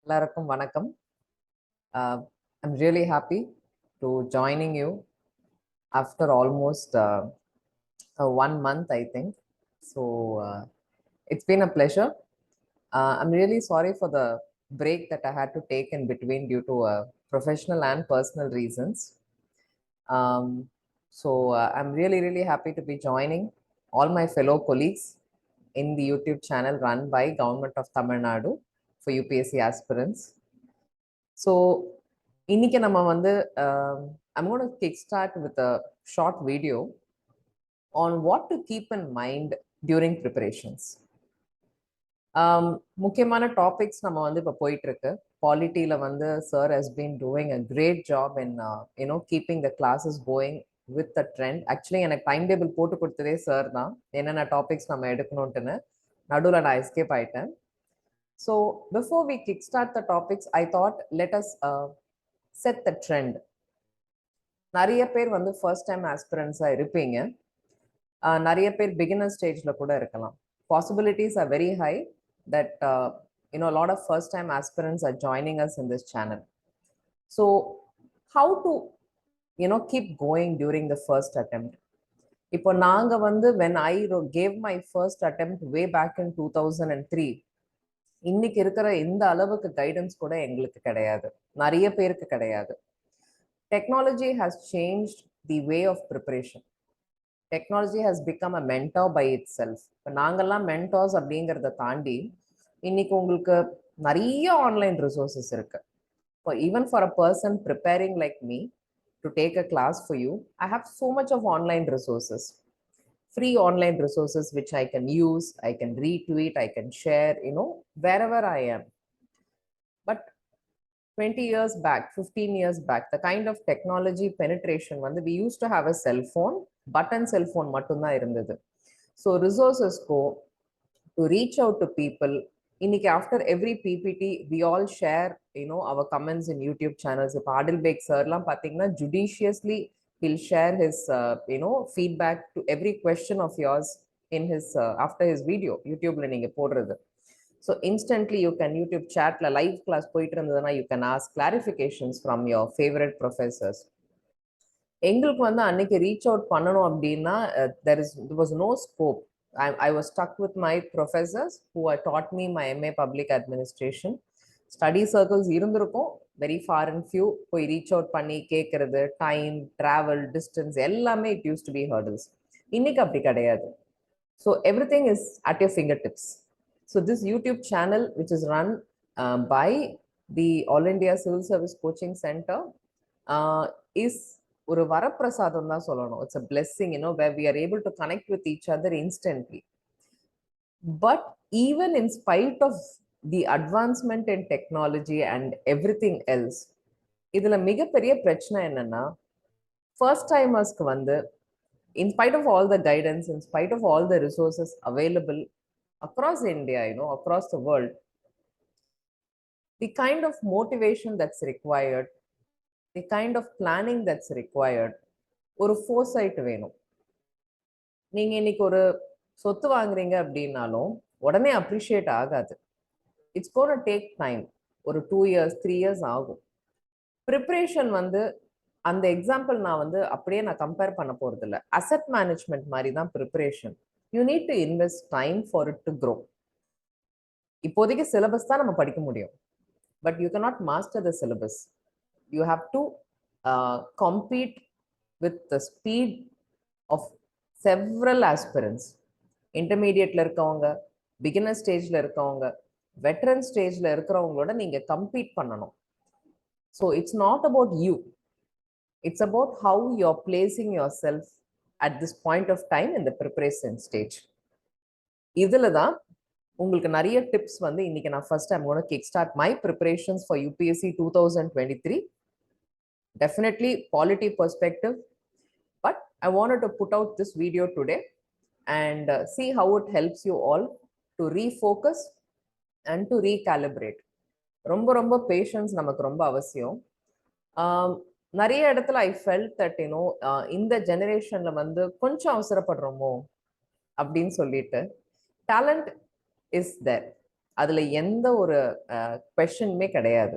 எல்லாருக்கும் வணக்கம். I'm really happy to joining you after almost 1 month, I think. So it's been a pleasure. I'm really sorry for the break that I had to take in between due to professional and personal reasons. I'm really happy to be joining all my fellow colleagues in the YouTube channel run by Government of Tamil Nadu for UPSC aspirants. So, இன்னைக்கு நம்ம வந்து I'm going to kickstart with a short video on what to keep in mind during preparations. முக்கியமான topics நம்ம வந்து இப்போ போயிட்டு இருக்கு. பாலிட்டியில வந்து sir has been doing a great job in keeping the classes going with the trend. Actually எனக்கு time table போட்டு கொடுத்ததே சார் தான், என்னென்ன டாபிக்ஸ் நம்ம எடுக்கணும்ட்டுன்னு. நடுவில் நான் எஸ்கேப் ஆயிட்டேன். So before we kickstart the topics, I thought let us set the trend. நிறைய பேர் வந்து ஃபர்ஸ்ட் டைம் ஆஸ்பிரன்ஸா இருப்பீங்க, நிறைய பேர் பிகினர் ஸ்டேஜ்ல கூட இருக்கலாம். Possibilities are very high that a lot of first time aspirants are joining us in this channel. So how to keep going during the first attempt? இப்போ நாங்க வந்து when I gave my first attempt way back in 2003, இன்னைக்கு இருக்கிற இந்த அளவுக்கு guidance கூட எங்களுக்கு கிடையாது, நிறைய பேருக்கு கிடையாது. Technology has changed the way of preparation. Technology has become a mentor by itself. இப்போ நாங்கெல்லாம் mentors அப்படிங்கிறத தாண்டி இன்னைக்கு உங்களுக்கு நிறைய ஆன்லைன் ரிசோர்சஸ் இருக்கு. Even for a person preparing like me to take a class for you, I have so much of online resources, free online resources which I can use, I can retweet, I can share, wherever I am. But 20 years back, 15 years back, the kind of technology penetration, we used to have a cell phone, button cell phone mattumda irundhathu. So resources go to reach out to people. Innike after every PPT, we all share, our comments in YouTube channels. If Adil Beg sir lam pathina judiciously, he'll share his, feedback to every question of yours in his after his video. YouTube la neenga podradhu. So instantly you can YouTube chat la live class poitu irundadana, you can ask clarifications from your favorite professors. எங்களுக்கு வந்து அன்னைக்கு reach out பண்ணணும் அப்படின்னா there was no scope. I was stuck with my professors who had taught me my MA Public Administration. Study circles இருந்திருக்கும், very far and few. போய் reach out பண்ணி கேட்கறது, time, travel, distance எல்லாமே it used to be hurdles. இன்னைக்கு அப்படி கிடையாது. So everything is at your fingertips. So this YouTube channel, which is run by the All India Civil Service Coaching Center, is ஒரு வரப்பிரசாதம் தான் சொல்லணும். It's a blessing, where we are able to connect with each other instantly. But even in spite of the advancement in technology and everything else, இதுல மிகப்பெரிய பிரச்சனை என்னன்னா, first டைமர்ஸ்க்கு வந்து in spite of all the guidance, in spite of all the resources available across India, across the world, the kind of motivation that's required, the kind of planning that's required, ஒரு foresight வேணும். நீங்க இன்னைக்கு ஒரு சொத்து வாங்குறீங்க அப்படின்னாலும் உடனே appreciate ஆகாது. It's gonna take time. ஒரு 2 years 3 years ஆகும். ப்ரிப்பரேஷன் வந்து அந்த எக்ஸாம்பிள் நான் வந்து அப்படியே நான் கம்பேர் பண்ண போறது இல்லை. அசெட் மேனேஜ்மெண்ட் மாதிரி தான் preparation. You need to invest time for it to grow. இப்போதைக்கு சிலபஸ் தான் நம்ம படிக்க முடியும், but you cannot master the syllabus. You have to compete with the speed of several aspirants. Intermediate-ல இருக்கவங்க, beginner stage-ல இருக்கவங்க, veteran stage-ல இருக்கிறவங்களோட நீங்க compete பண்ணணும். So it's not about you. It's about how you're placing yourself at this point of time in the preparation stage. இதுல தான் உங்களுக்கு நிறைய tips வந்து இன்னைக்கு நான் first I'm going to kickstart my preparations for UPSC 2023. Definitely polity perspective, but I wanted to put out this video today and see how it helps you all to refocus and to recalibrate. ரொம்ப patience நமக்கு ரொம்ப அவசியம். நிறைய இடத்துல I felt that இந்த ஜெனரேஷன்ல வந்து கொஞ்சம் அவசரப்படுறோமோ அப்படின்னு சொல்லிட்டு. Talent is there. அதுல எந்த ஒரு கொஸ்டினுமே கிடையாது.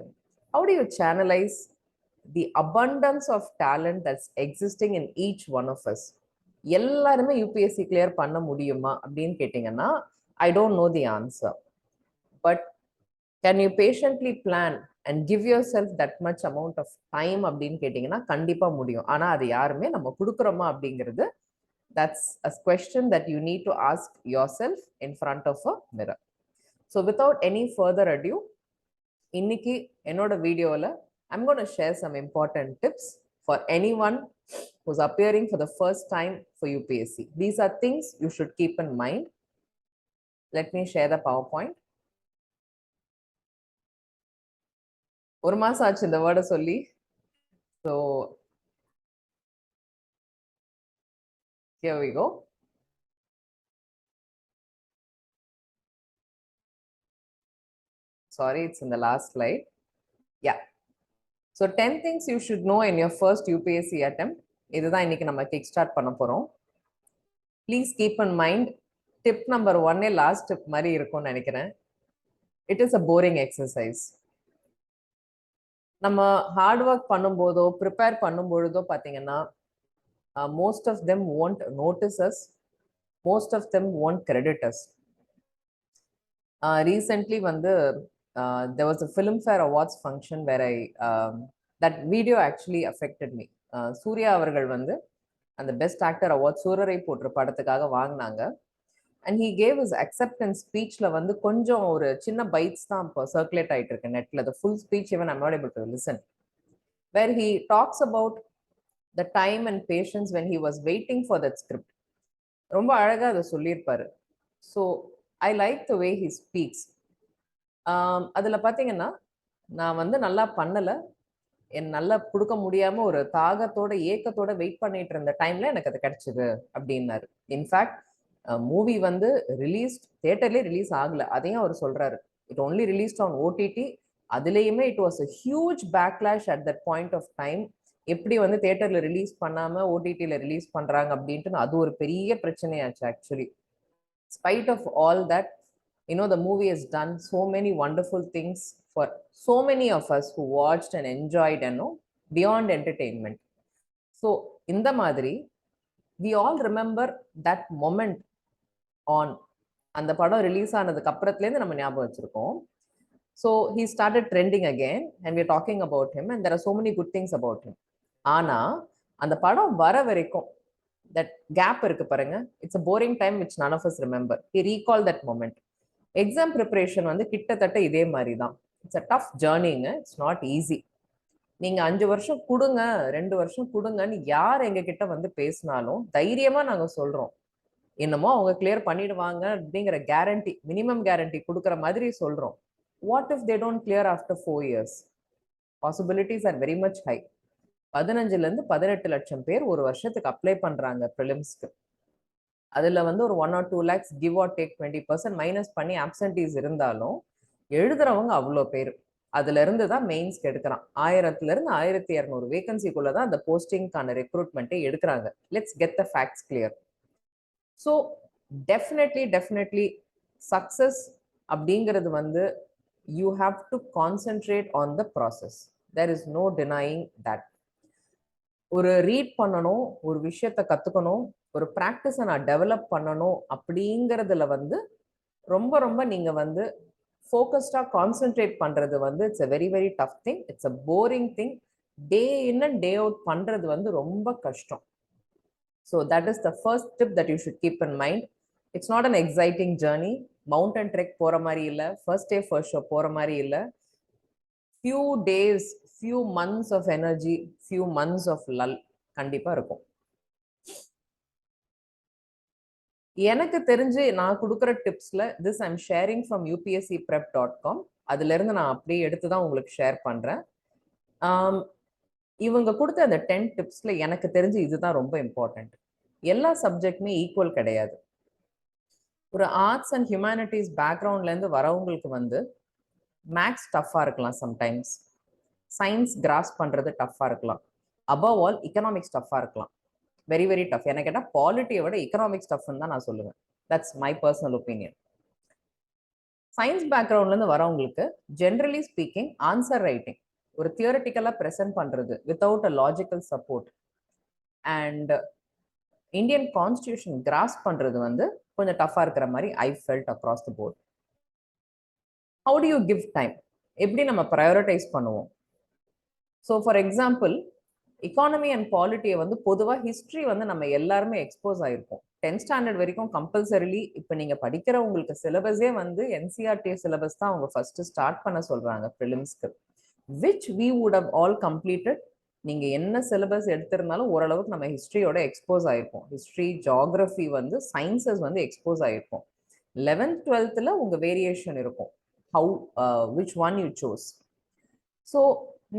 How do you channelize the abundance of talent that's existing in each one of us? எல்லாருமே யூபிஎஸ்சி கிளியர் பண்ண முடியுமா அப்படின்னு கேட்டீங்கன்னா I don't know the answer. But can you patiently plan and give yourself that much amount of time அப்படின்னு கேட்டீங்கன்னா கண்டிப்பா முடியும். ஆனா அது யாருமே நம்ம கொடுக்குறோமா அப்படிங்கிறது that's a question that you need to ask yourself in front of a mirror. So without any further ado, இன்னைக்கு என்னோட வீடியோல I'm going to share some important tips for anyone who's appearing for the first time for UPSC. These are things you should keep in mind. Let me share the PowerPoint. ஒரு மாசம் ஆச்சு இந்த வேர்டை சொல்லி. So here we go. Sorry, it's in the last slide. Yeah. So 10 things you should know in your first UPSC attempt. இதுதான் இன்னைக்கு நம்ம kick start பண்ண போறோம். Please keep in mind, tip number 1 last tip மாதிரி இருக்கும்னு நினைக்கிறேன். It is a boring exercise. நம்ம hard work பண்ணும்போதோ prepare பண்ணும்பொழுதோ பார்த்தீங்கன்னா most of them won't notice us, most of them won't credit us. Recently வந்து there was a Filmfare Awards function where that video actually affected me. Surya அவர்கள் வந்து அந்த best actor award சூரரை போற்று படத்துக்காக வாங்கினாங்க. And he gave his acceptance ஸ்பீச்ல வந்து கொஞ்சம் ஒரு சின்ன பைட்ஸ் தான் இப்போ சர்க்குலேட் ஆயிட்டு இருக்கு நெட்ல. The full speech even I'm not able to listen. Where he talks about the time and patience when he was waiting for that script. ரொம்ப அழகா அதை சொல்லியிருப்பாரு. So I like the way he speaks. அதுல பாத்தீங்கன்னா நான் வந்து நல்லா பண்ணல, என் நல்லா கொடுக்க முடியாம ஒரு தாகத்தோட ஏக்கத்தோட வெயிட் பண்ணிட்டு இருந்த டைம்ல எனக்கு அது கிடைச்சது அப்படின்னாரு. இன்ஃபேக்ட் மூவி வந்து தியேட்டர்லயே ரிலீஸ் ஆகல, அதையும் அவர் சொல்றாரு. It only released on OTT. அதுலேயுமே it was a huge backlash at that point of time. எப்படி வந்து தியேட்டர்ல ரிலீஸ் பண்ணாம ஓடிடில ரிலீஸ் பண்றாங்க அப்படின்ட்டு அது ஒரு பெரிய பிரச்சனையாச்சு actually. Spite of all that, the movie has done so many wonderful things for so many of us who watched and enjoyed and beyond entertainment. So in the madri, we all remember that moment on and the padam release ஆனதுக்கு அப்புறத்துல இருந்து நம்ம ஞாபகம் வச்சிருக்கோம். So he started trending again and we're talking about him and there are so many good things about him. ஆனா அந்த படம் வர வரைக்கும் that gap இருக்கு பாருங்க, it's a boring time which none of us remember. He recalled that moment. Exam preparation வந்து கிட்டத்தட்ட இதே மாதிரி தான். இட்ஸ் அ டஃப் ஜேர்னிங்க, இட்ஸ் நாட் ஈஸி. நீங்க 5 வருஷம் கொடுங்க 2 வருஷம் கொடுங்கன்னு யார் எங்க கிட்ட வந்து பேசினாலும் தைரியமா நாங்க சொல்றோம், என்னமோ அவங்க கிளியர் பண்ணிடுவாங்க அப்படிங்கிற கேரண்டி, மினிமம் கேரண்டி கொடுக்குற மாதிரி சொல்றோம். What if they don't clear after 4 years? Possibilities are very much high. 15 இருந்து 18 லட்சம் பேர் ஒரு வருஷத்துக்கு அப்ளை பண்றாங்க ப்ரிலிம்ஸ்க்கு. அதுல வந்து ஒரு 1 or 2 lakhs give or take 20% minus பண்ணி ஆப்சன்டீஸ் இருந்தாலும் எழுதுறவங்க அவ்வளோ பேர். அதுல இருந்து தான் மெயின்ஸ்க்கு எடுக்கிறான். 1000 இருந்து 1200 வேகன்சிக்குள்ள தான் அந்த போஸ்டிங்கான ரெக்ரூட்மெண்ட்டே எடுக்கிறாங்க. Let's get the facts clear. So definitely success அப்படிங்கிறது வந்து you have to concentrate on the process. There is no denying that. ஒரு ரீட் பண்ணணும், ஒரு விஷயத்த கத்துக்கணும், ஒரு ப்ராக்டிஸை நான் டெவலப் பண்ணணும் அப்படிங்கிறதுல வந்து ரொம்ப நீங்க வந்து ஃபோக்கஸ்டா கான்சென்ட்ரேட் பண்றது வந்து it's a very tough thing. It's a boring thing. Day in and day out பண்றது வந்து ரொம்ப கஷ்டம். So that is the first tip that you should keep in mind. It's not an exciting journey. Mountain trek போற மாதிரி இல்லை, first day first show போற மாதிரி இல்லை. few days, few months of energy, few months of lull கண்டிப்பா இருக்கும். எனக்கு தெரிஞ்சு நான் கொடுக்குற டிப்ஸ்ல this I'm sharing from upscprep.com. அதுல இருந்து நான் அப்படியே எடுத்து தான் உங்களுக்கு ஷேர் பண்றேன். இவங்க கொடுத்த அந்த 10 டிப்ஸ்ல எனக்கு தெரிஞ்சு இதுதான் ரொம்ப இம்பார்ட்டன்ட். எல்லா சப்ஜெக்ட்மே ஈக்குவல் கிடையாது. ஒரு ஆர்ட்ஸ் அண்ட் ஹியூமனிட்டிஸ் பேக்ரவுண்ட்ல இருந்து வரவங்களுக்கு வந்து மேக்ஸ் டஃப்பா இருக்கலாம், சம்டைம்ஸ் சயின்ஸ் கிராஸ் பண்றது டஃப்பா இருக்கலாம், அபவ் ஆல் எக்கனாமிக்ஸ் டஃப்பா இருக்கலாம். Very tough. எனக்கு கேட்டால் பாலிட்டியை விட எக்கனாமிக்ஸ் டஃப்னு தான் நான் சொல்லுவேன். That's my personal opinion. Science பேக்ரவுண்ட்லேருந்து வரவங்களுக்கு ஜென்ரலி ஸ்பீக்கிங் ஆன்சர் ரைட்டிங் ஒரு தியரட்டிக்கலாக ப்ரெசென்ட் பண்ணுறது without a logical support and Indian constitution cross பண்ணுறது வந்து கொஞ்சம் டஃப்பாக இருக்கிற மாதிரி I felt across the board. How do you give time? எப்படி நம்ம ப்ரையாரிட்டைஸ் பண்ணுவோம்? So for example economy and பாலிட்டியை வந்து பொதுவாக ஹிஸ்ட்ரி வந்து நம்ம எல்லாருமே எக்ஸ்போஸ் ஆகிருப்போம். 10th ஸ்டாண்டர்ட் வரைக்கும் கம்பல்சரிலி இப்போ நீங்கள் படிக்கிற உங்களுக்கு சிலபஸே வந்து என்சிஆர்டி சிலபஸ் தான் அவங்க ஃபர்ஸ்ட் ஸ்டார்ட் பண்ண சொல்கிறாங்க ப்ரிலிம்ஸ்க்கு, which we would have all completed. நீங்கள் என்ன சிலபஸ் எடுத்திருந்தாலும் ஓரளவுக்கு நம்ம ஹிஸ்ட்ரியோட எக்ஸ்போஸ் ஆகிருப்போம். ஹிஸ்ட்ரி, ஜியாகிரஃபி வந்து சயின்சஸ் வந்து எக்ஸ்போஸ் ஆகிருப்போம். 11th 12th உங்கள் வேரியேஷன் இருக்கும், how which one you choose. So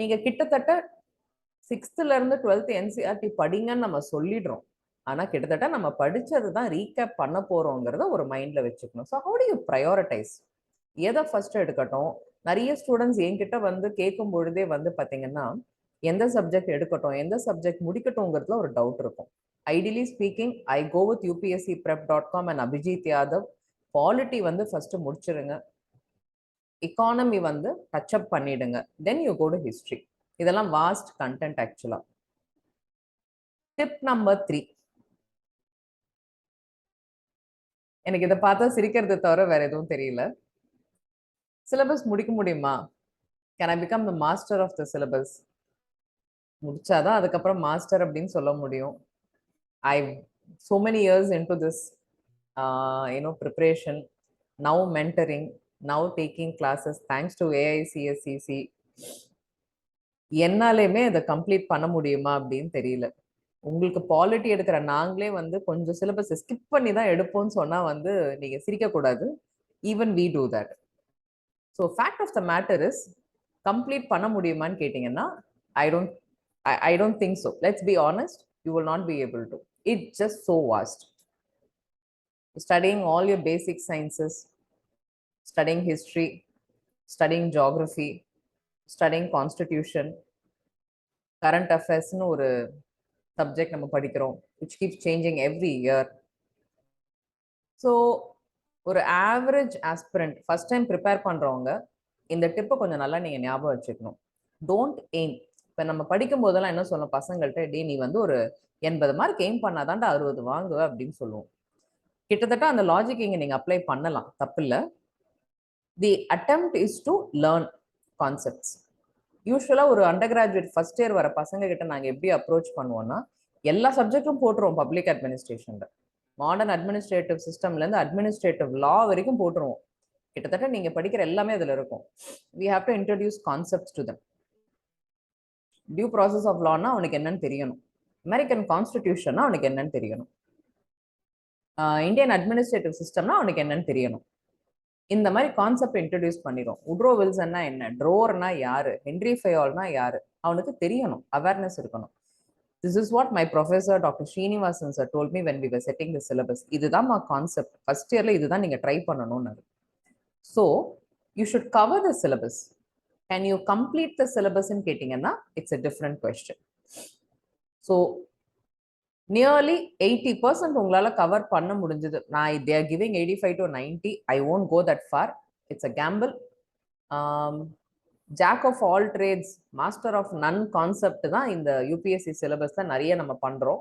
நீங்கள் கிட்டத்தட்ட 6th இருந்து 12th என்சிஆர்டி படிங்கன்னு நம்ம சொல்லிடுறோம். ஆனால் கிட்டத்தட்ட நம்ம படித்தது தான் ரீகேப் பண்ண போகிறோங்கிறத ஒரு மைண்டில் வச்சுக்கணும். So how do you prioritize? எதை ஃபர்ஸ்ட் எடுக்கட்டும்? நிறைய ஸ்டூடெண்ட்ஸ் என்கிட்ட வந்து கேட்கும் பொழுதே வந்து பார்த்தீங்கன்னா எந்த சப்ஜெக்ட் எடுக்கட்டும், எந்த சப்ஜெக்ட் முடிக்கட்டும்ங்கிறதுல ஒரு டவுட் இருக்கும். Ideally speaking I go with upscprep.com and Abhijit Yadav. Polity வந்து ஃபர்ஸ்ட் முடிச்சிருங்க, எக்கானமி வந்து டச்சப் பண்ணிடுங்க, then you go to history. இதெல்லாம் வாஸ்ட் கண்டென்ட் ஆக்சுவலா. டிப் நம்பர் 3, எனக்கு இதை பார்த்தா சிரிக்கிறது தவிர வேற எதுவும் தெரியல. சிலபஸ் முடிக்க முடியுமா? Can I become the master of the syllabus? முடிச்சாதான் அதுக்கப்புறம் மாஸ்டர் அப்படின்னு சொல்ல முடியும். ஐ so many years into this preparation, now mentoring, now taking classes thanks to AICSCC. என்னாலுமே அதை கம்ப்ளீட் பண்ண முடியுமா அப்படின்னு தெரியல. உங்களுக்கு பாலிட்டி எடுக்கிற நாங்களே வந்து கொஞ்சம் சிலபஸ் ஸ்கிப் பண்ணி தான் எடுப்போம்னு சொன்னா வந்து நீங்க சிரிக்க கூடாது. Even we do that. So fact of the matter is, complete பண்ண முடியுமான்னு கேட்டீங்கன்னா I don't think so. Let's be honest, you will not be able to. It's just so vast. Studying all your basic sciences, studying history, studying geography, studying constitution, current affairs னு ஒரு subject நம்ம படிக்கிறோம், which keeps changing every year. So ஒரு average aspirant first time prepare பண்ணுறவங்க இந்த டிப்பை கொஞ்சம் நல்லா நீங்கள் ஞாபகம் வச்சுக்கணும். Don't aim. இப்போ நம்ம படிக்கும் போதெல்லாம் என்ன சொல்லணும் பசங்கள்கிட்ட, டே நீ வந்து ஒரு 80 மார்க் எய்ம் பண்ணாதான்டா 60 வாங்குவ அப்படின்னு சொல்லுவோம். கிட்டத்தட்ட அந்த லாஜிக் இங்கே நீங்கள் அப்ளை பண்ணலாம், தப்பு இல்லை. The attempt is to learn concepts. யூஸ்வலாக ஒரு அண்டர் கிராஜுவேட் ஃபர்ஸ்ட் இயர் வர பசங்க கிட்ட நாங்கள் எப்படி அப்ரோச் பண்ணுவோம்னா, எல்லா சப்ஜெக்டும் போட்டுருவோம். பப்ளிக் அட்மினிஸ்ட்ரேஷன்ல, மாடர்ன் அட்மினிஸ்ட்ரேட்டிவ் சிஸ்டம்லேருந்து அட்மினிஸ்ட்ரேட்டிவ் லா வரைக்கும் போட்டுருவோம். கிட்டத்தட்ட நீங்கள் படிக்கிற எல்லாமே அதில் இருக்கும். We have to introduce concepts to them. Due process of லான்னா அவனுக்கு என்னன்னு தெரியணும். அமெரிக்கன் கான்ஸ்டிடியூஷன்னா அவனுக்கு என்னன்னு தெரியணும். இந்தியன் அட்மினிஸ்ட்ரேட்டிவ் சிஸ்டம்னா அவனுக்கு என்னன்னு தெரியணும். இந்த மாதிரி கான்செப்ட் இன்ட்ரடியூஸ் பண்ணிடும். உட்ரோ வில்சன்னா என்ன, ட்ரோர்னா யாரு, ஹென்ரி ஃபயோல்னா யாரு, அவனுக்கு தெரியணும், அவேர்னஸ் இருக்கணும். This is what my professor Dr. Srinivasan sir told me when we were setting the syllabus. இதுதான் கான்செப்ட், ஃபர்ஸ்ட் இயர்ல இதுதான் நீங்க ட்ரை பண்ணணும்னு. So you should cover the syllabus. Can you complete the syllabus in கேட்டீங்கன்னா it's a different question. So nearly 80% உங்களால cover பண்ண முடிஞ்சது. நான் they are giving 85 to 90. I won't go that far. It's a gamble. Jack of all trades master of none concept தான் இந்த UPSC சிலபஸ்ல நிறைய நம்ம பண்றோம்.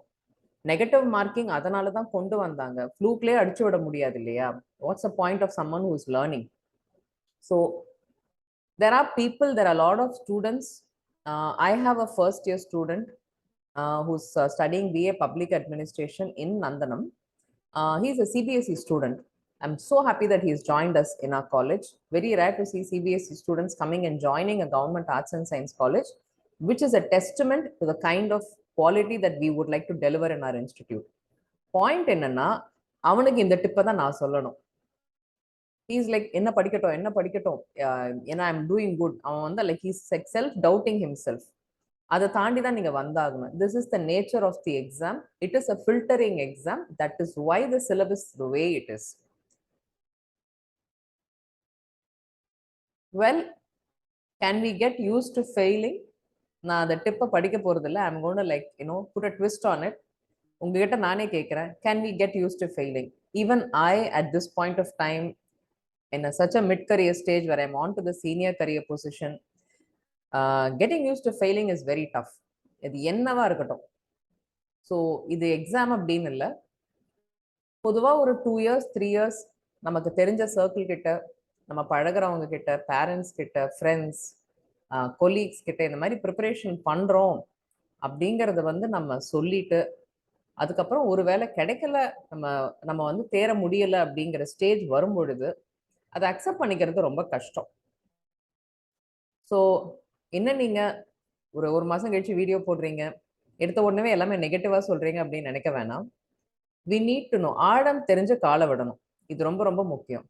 நெகட்டிவ் மார்க்கிங் அதனால தான் கொண்டு வந்தாங்க. ஃப்ளூக்லேயே அடிச்சு விட முடியாது இல்லையா? What's a point of someone who is learning? So there are people, there are a lot of students. I have a first year student who's studying BA Public Administration in Nandanam. He's a CBSE student. I'm so happy that he's joined us in our college. Very rare to see CBSE students coming and joining a government arts and science college, which is a testament to the kind of quality that we would like to deliver in our institute. Point என்னன்னா, அவனுக்கு இந்த டிப்பை தான் நான் சொல்லணும். He's like, என்ன படிக்கட்டும், ஏன்னா I'm doing good. அவன் வந்து like he's like self-doubting himself. அதை தாண்டி தான் நீங்க வந்தாகணும். This is the nature of the exam. It is a filtering exam. That is why the syllabus is the way it is. Well, can we get used to failing? நான் அந்த டிப்பை படிக்க போறதில்ல. I'm going to like put a twist on it. உங்ககிட்ட நானே கேட்கிறேன், can we get used to failing? Even I at this point of time in such a mid-career stage where I'm on to the senior career position, getting used to failing is very tough. இது என்னவா இருக்கட்டும். So இது exam அப்படின்னு இல்லை, பொதுவாக ஒரு 2 years 3 years நமக்கு தெரிஞ்ச சர்க்கிள் கிட்ட, நம்ம பழகிறவங்க கிட்ட, பேரண்ட்ஸ் கிட்ட, ஃப்ரெண்ட்ஸ், கொலீக்ஸ் கிட்ட இந்த மாதிரி ப்ரிப்பரேஷன் பண்ணுறோம் அப்படிங்கிறத வந்து நம்ம சொல்லிட்டு, அதுக்கப்புறம் ஒரு வேளை கிடைக்கல, நம்ம நம்ம வந்து தேர முடியலை அப்படிங்கிற ஸ்டேஜ் வரும் பொழுது அதை அக்செப்ட் பண்ணிக்கிறது ரொம்ப கஷ்டம். ஸோ என்ன நீங்கள் ஒரு மாதம் கழிச்சு வீடியோ போடுறீங்க, எடுத்த உடனே எல்லாமே நெகட்டிவாக சொல்கிறீங்க அப்படின்னு நினைக்க வேணாம். வி நீட் டு நோ, ஆழம் தெரிஞ்ச கால விடணும். இது ரொம்ப ரொம்ப முக்கியம்.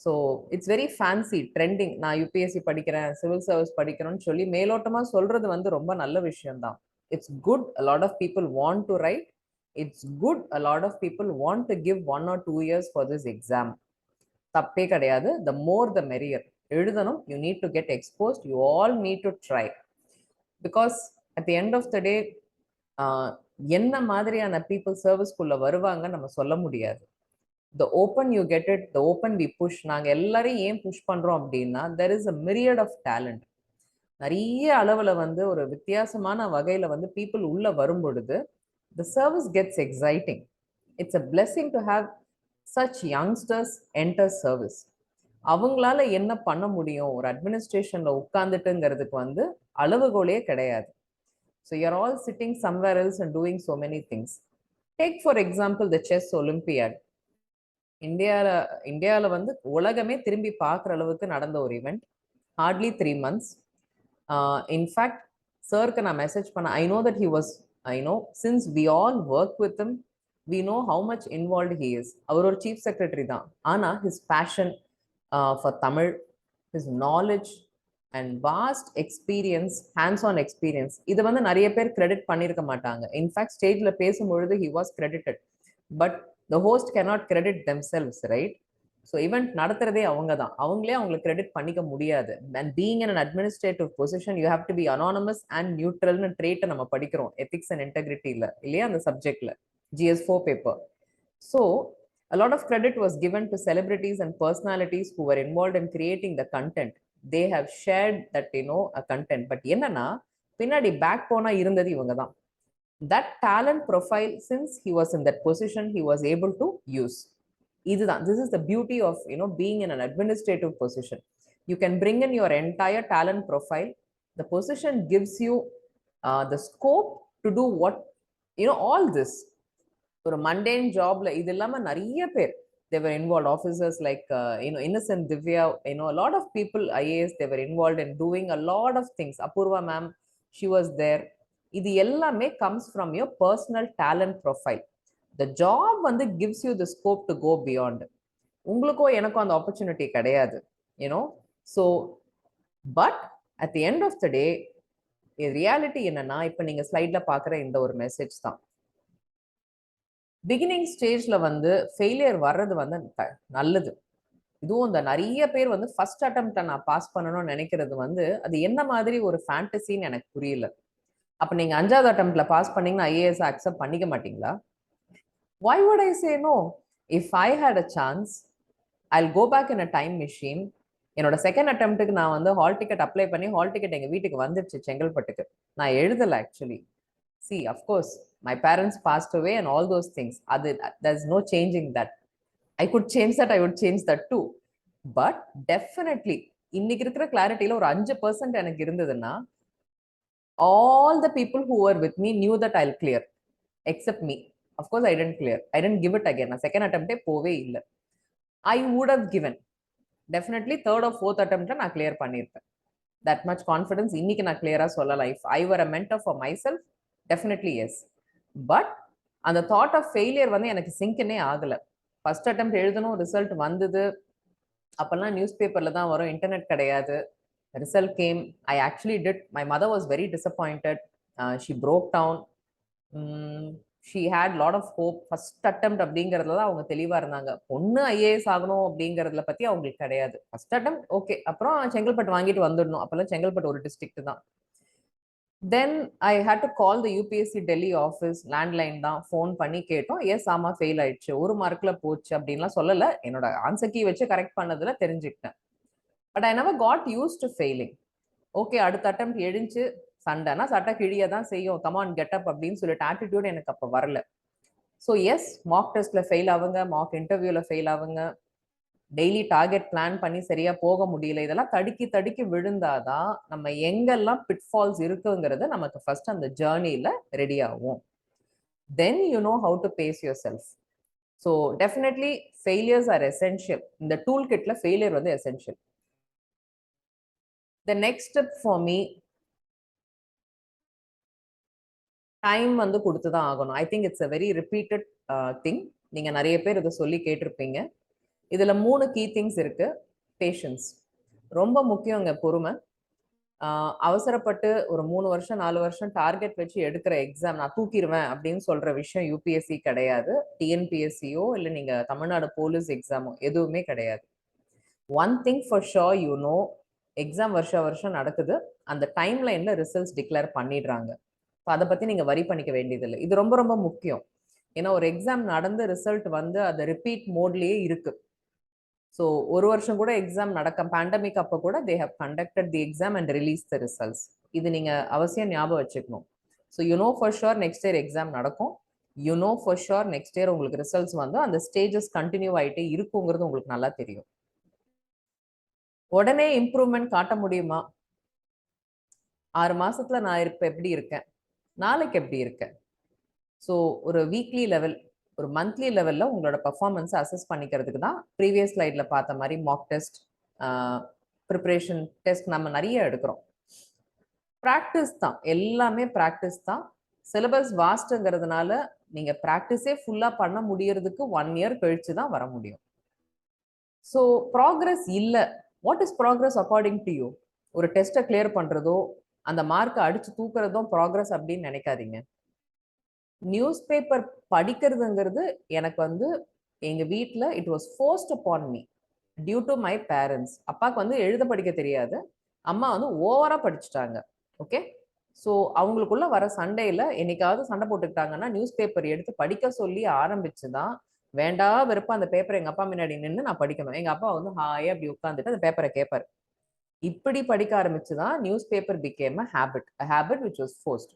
So it's very fancy trending. நான் யூபிஎஸ்சி படிக்கிறேன், சிவில் சர்வீஸ் படிக்கிறேன்னு சொல்லி மேலோட்டமாக சொல்றது வந்து ரொம்ப நல்ல விஷயம்தான். It's good, a lot of people want to write. It's good, a lot of people want to give 1 or 2 years for this exam. தப்பே கிடையாது. the more the merrier. எழுதணும், you need to get exposed, you all need to try. Because at the end of the day, என்ன மாதிரியான people சர்வீஸ்குள்ள வருவாங்க நம்ம சொல்ல முடியாது. the open you get it, the open we push. நாங்க எல்லாரையும் ஏன் புஷ் பண்றோம் அப்படின்னா, there is a myriad of talent. நிறைய அளவுல வந்து ஒரு வித்தியாசமான வகையில வந்து பீப்புள் உள்ள வரும் பொழுது the service gets exciting. It's a blessing to have such youngsters enter service. அவங்களால என்ன பண்ண முடியும் ஒரு அட்மினிஸ்ட்ரேஷன்ல உட்கார்ந்துட்டுங்கிறதுக்கு வந்து அளவுகோலே கிடையாது. So you're all sitting somewhere else and doing so many things. Take for example the chess Olympiad. இந்தியாவில் வந்து உலகமே திரும்பி பார்க்குற அளவுக்கு நடந்த ஒரு ஈவெண்ட். Hardly 3 months. இன்ஃபேக்ட் சருக்கு நான் மெசேஜ் பண்ண, I know that he was, I know since we all work with him, we know how much involved he is. அவர் ஒரு சீஃப் செக்ரட்டரி தான், ஆனால் his passion for Tamil, his knowledge and vast experience, hands on experience, இதை வந்து நிறைய பேர் credit பண்ணியிருக்க மாட்டாங்க. இன்ஃபேக்ட் ஸ்டேஜில் பேசும்பொழுது he was credited, but the host cannot credit themselves, right? So event நடத்துறதே அவங்க தான், அவங்களே அவங்களை கிரெடிட் பண்ணிக்க முடியாது. and being in an administrative position you have to be anonymous and neutral னு ட்ரேட்டை நம்ம படிக்கிறோம் ethics and integrity இல்லையா அந்த சப்ஜெக்ட்ல, GS4 paper. So a lot of credit was given to celebrities and personalities who were involved in creating the content. They have shared that a content, but என்னன்னா பின்னாடி back போனா இருந்தது இவங்க தான். That talent profile, since he was in that position, he was able to use. This is the beauty of being in an administrative position. You can bring in your entire talent profile. The position gives you the scope to do what all this. ஒரு mundane jobல இது இல்லாம நிறைய பேர் they were involved, officers like Innocent Divya, a lot of people, IAS, they were involved in doing a lot of things. Apurva ma'am, she was there. இது எல்லாமே comes from your personal talent profile. The job வந்து gives you the scope to go beyond. உங்களுக்கோ எனக்கோ அந்த opportunity கிடையாது, so but at the end of the day reality என்னன்னா, இப்ப நீங்க ஸ்லைட்ல பாக்குற இந்த ஒரு மெசேஜ் தான். பிகினிங் ஸ்டேஜ்ல வந்து ஃபெயிலியர் வர்றது வந்து நல்லது. இதுவும் இந்த நிறைய பேர் வந்து ஃபர்ஸ்ட் அட்டெம்ப்ட்ல நான் பாஸ் பண்ணணும்னு நினைக்கிறது வந்து அது என்ன மாதிரி ஒரு ஃபேண்டசின்னு எனக்கு புரியல. அப்ப நீங்க 5வது அட்டெம்ப்ட்ல பாஸ் பண்ணீங்கன்னா ஐஏஎஸ் அக்செப்ட் பண்ணிக்க மாட்டீங்களா? Why would I say no? If I had a chance, I'll go back in a time machine. என்னோட செகண்ட் அட்டெம்ப்ட்டுக்கு நான் வந்து ஹால் டிக்கெட் அப்ளை பண்ணி ஹால் டிக்கெட் எங்க வீட்டுக்கு வந்துடுச்சு செங்கல்பட்டுக்கு. நான் எழுதல actually. See, of course, my parents passed away and all those things. There's no changing that. I could change that, I would change that too. But definitely, இன்னைக்கு இருக்கிற கிளாரிட்டியில ஒரு 5% எனக்கு இருந்ததுன்னா, all the people who were with me knew that I'll clear, except me. Of course, I didn't clear. I didn't give it again. நான் second அட்டெம்ப்டே போவே இல்லை. I would have given. Definitely third or fourth attempt நான் clear பண்ணியிருப்பேன். That much confidence இன்னைக்கு நான் கிளியரா சொல்லலாம். If I were a mentor for myself, definitely yes. But அந்த தாட் ஆஃப் ஃபெயிலியர் வந்து எனக்கு சிங்க்னே ஆகலை. ஃபர்ஸ்ட் அட்டெம்ப்ட் எழுதணும், ரிசல்ட் வந்தது. அப்பெல்லாம் நியூஸ் பேப்பர்ல தான் வரும், இன்டர்நெட் கிடையாது. Result game. I actually did. My mother was very disappointed. She broke down. She had lot of hope. First attempt அப்படிங்கிறதுல தான் அவங்க தெளிவா இருந்தாங்க. பொண்ணு ஐஏஎஸ் ஆகணும் அப்படிங்கிறதுல பத்தி அவங்களுக்கு கிடையாது. ஃபர்ஸ்ட் அட்டெம்ப்ட் ஓகே, அப்புறம் செங்கல்பட்டு வாங்கிட்டு வந்துடணும். அப்பெல்லாம் செங்கல்பட்டு ஒரு டிஸ்ட்ரிக்ட் தான். Then I had to call the UPSC Delhi office. Landline தான், ஃபோன் பண்ணி கேட்டோம். எஸ் ஆமா ஃபெயில் ஆயிடுச்சு, ஒரு மார்க்ல போச்சு அப்படின்லாம் சொல்லல. என்னோட ஆன்சர் கீ வச்சு கரெக்ட் பண்ணதுல தெரிஞ்சுக்கிட்டேன். But I never got use to failing. Okay, அடுத்த அட்டம் எழுந்து சண்டைனா சட்டை கிழிய தான் செய்யும், கமான் கெட்டப் அப்படின்னு சொல்லிட்டு ஆட்டிடியூட் எனக்கு அப்போ வரல. ஸோ எஸ், மார்க் டெஸ்ட்ல ஃபெயில் ஆகுங்க, மார்க் இன்டர்வியூல ஃபெயில் ஆகுங்க, டெய்லி டார்கெட் பிளான் பண்ணி சரியா போக முடியல, இதெல்லாம் தடுக்கி தடுக்கி விழுந்தாதான் நம்ம எங்கெல்லாம் பிட்ஃபால்ஸ் இருக்குங்கிறது நமக்கு ஃபர்ஸ்ட் அந்த ஜேர்னில ரெடி ஆகும். Then you know how to face yourself. So definitely failures are essential. இந்த டூல் கிட்ல ஃபெயிலியர் வந்து essential. The next step for me, time வந்து கொடுத்து தான் ஆகணும். I think it's a very repeated thing. நீங்க நிறைய பேர் இதை சொல்லி கேட்டிருப்பீங்க. இதுல 3 கீ திங்ஸ் இருக்கு. பேஷன்ஸ் ரொம்ப முக்கியங்க, பொறுமை. அவசரப்பட்டு ஒரு 3 வருஷம் 4 வருஷம் டார்கெட் வச்சு எடுக்கிற எக்ஸாம் நான் தூக்கிடுவேன் அப்படின்னு சொல்ற விஷயம் யூபிஎஸ்சி கிடையாது, டிஎன்பிஎஸ்சியோ இல்லை நீங்க தமிழ்நாடு போலீஸ் எக்ஸாமோ எதுவுமே கிடையாது. One thing for sure, you know, exam வருஷம் நடக்குது, அந்த டைம் லைன்ல ரிசல்ட்ஸ் டிக்ளேர் பண்ணிடுறாங்க. அதை பத்தி நீங்க வரி பண்ணிக்க வேண்டியதில்லை. இது ரொம்ப ரொம்ப முக்கியம். ஏன்னா ஒரு எக்ஸாம் நடந்து ரிசல்ட் வந்து அது ரிப்பீட் மோட்லயே இருக்கு. ஸோ ஒரு வருஷம் கூட எக்ஸாம் நடக்க, பேண்டமிக் அப்போ கூட they have conducted the exam and release the results. இது நீங்க அவசியம் ஞாபகம் வச்சுக்கணும். So you know for sure next year exam நடக்கும். You know for sure next year உங்களுக்கு ரிசல்ட்ஸ் வந்து அந்த ஸ்டேஜஸ் கண்டினியூ ஆகிட்டே இருக்குங்கிறது உங்களுக்கு நல்லா தெரியும். உடனே இம்ப்ரூவ்மெண்ட் காட்ட முடியுமா? 6 மாசத்துல நான் இப்ப எப்படி இருக்கேன், நாளைக்கு எப்படி இருக்கேன்? ஸோ ஒரு வீக்லி லெவல், ஒரு மந்த்லி லெவல்ல உங்களோட பர்ஃபார்மன்ஸ் அசஸ் பண்ணிக்கிறதுக்கு தான் ப்ரீவியஸ் ஸ்லைட்ல பார்த்த மாதிரி மாக் டெஸ்ட், ப்ரிப்பரேஷன் டெஸ்ட் நம்ம நிறைய எடுக்கிறோம். ப்ராக்டிஸ் தான், எல்லாமே ப்ராக்டிஸ் தான். சிலபஸ் வாஸ்ட்ங்கிறதுனால நீங்க ப்ராக்டிஸே ஃபுல்லா பண்ண முடியறதுக்கு 1 இயர் கழிச்சு தான் வர முடியும். ஸோ ப்ராக்ரஸ் இல்லை. What is progress according to you? ஒரு டெஸ்ட்டை கிளியர் பண்றதோ அந்த மார்க்கை அடிச்சு தூக்குறதும் ப்ராக்ரஸ் அப்படின்னு நினைக்காதீங்க. நியூஸ் பேப்பர் படிக்கிறதுங்கிறது எனக்கு வந்து எங்க வீட்டில் it was forced upon me due to my parents. அப்பாவுக்கு வந்து எழுத படிக்க தெரியாது, அம்மா வந்து ஓவரா படிச்சுட்டாங்க. ஓகே, ஸோ அவங்களுக்குள்ள வர சண்டையில என்னைக்காவது சண்டை போட்டுக்கிட்டாங்கன்னா நியூஸ் பேப்பர் எடுத்து படிக்க சொல்லி ஆரம்பிச்சுதான் வேண்டா வெறுப்பா அந்த பேப்பரை எங்க அப்பா முன்னாடி நின்று நான் படிக்கணும். எங்க அப்பா வந்து ஹாயா அப்படி உட்காந்துட்டு அந்த பேப்பரை கேட்பாரு. இப்படி படிக்க ஆரம்பிச்சுதான் news paper became a habit which was forced.